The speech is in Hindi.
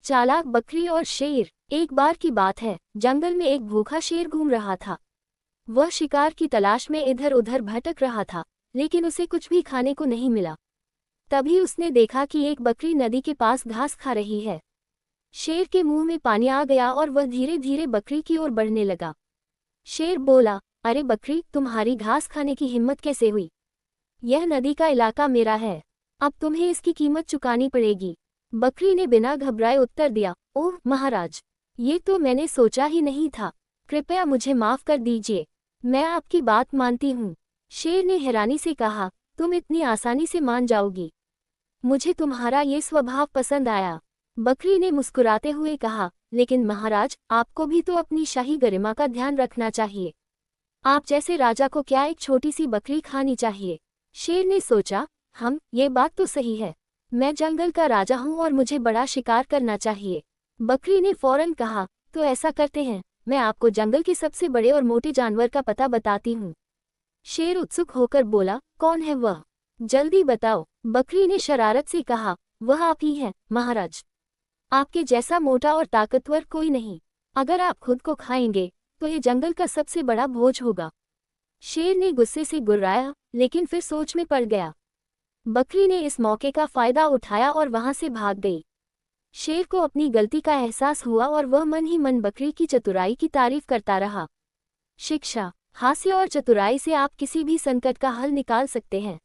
चालाक बकरी और शेर। एक बार की बात है, जंगल में एक भूखा शेर घूम रहा था। वह शिकार की तलाश में इधर उधर भटक रहा था, लेकिन उसे कुछ भी खाने को नहीं मिला। तभी उसने देखा कि एक बकरी नदी के पास घास खा रही है। शेर के मुंह में पानी आ गया और वह धीरे धीरे बकरी की ओर बढ़ने लगा। शेर बोला, अरे बकरी, तुम्हारी घास खाने की हिम्मत कैसे हुई? यह नदी का इलाका मेरा है, अब तुम्हें इसकी कीमत चुकानी पड़ेगी। बकरी ने बिना घबराए उत्तर दिया, ओह महाराज, ये तो मैंने सोचा ही नहीं था। कृपया मुझे माफ कर दीजिए, मैं आपकी बात मानती हूँ। शेर ने हैरानी से कहा, तुम इतनी आसानी से मान जाओगी? मुझे तुम्हारा ये स्वभाव पसंद आया। बकरी ने मुस्कुराते हुए कहा, लेकिन महाराज, आपको भी तो अपनी शाही गरिमा का ध्यान रखना चाहिए। आप जैसे राजा को क्या एक छोटी सी बकरी खानी चाहिए? शेर ने सोचा, ये बात तो सही है। मैं जंगल का राजा हूँ और मुझे बड़ा शिकार करना चाहिए। बकरी ने फौरन कहा, तो ऐसा करते हैं, मैं आपको जंगल के सबसे बड़े और मोटे जानवर का पता बताती हूँ। शेर उत्सुक होकर बोला, कौन है वह? जल्दी बताओ। बकरी ने शरारत से कहा, वह आप ही हैं, महाराज। आपके जैसा मोटा और ताकतवर कोई नहीं। अगर आप खुद को खाएंगे, तो ये जंगल का सबसे बड़ा भोज होगा। शेर ने गुस्से से गुर्राया, लेकिन फिर सोच में पड़ गया। बकरी ने इस मौके का फायदा उठाया और वहां से भाग गई। शेर को अपनी गलती का एहसास हुआ और वह मन ही मन बकरी की चतुराई की तारीफ करता रहा। शिक्षा, हास्य और चतुराई से आप किसी भी संकट का हल निकाल सकते हैं।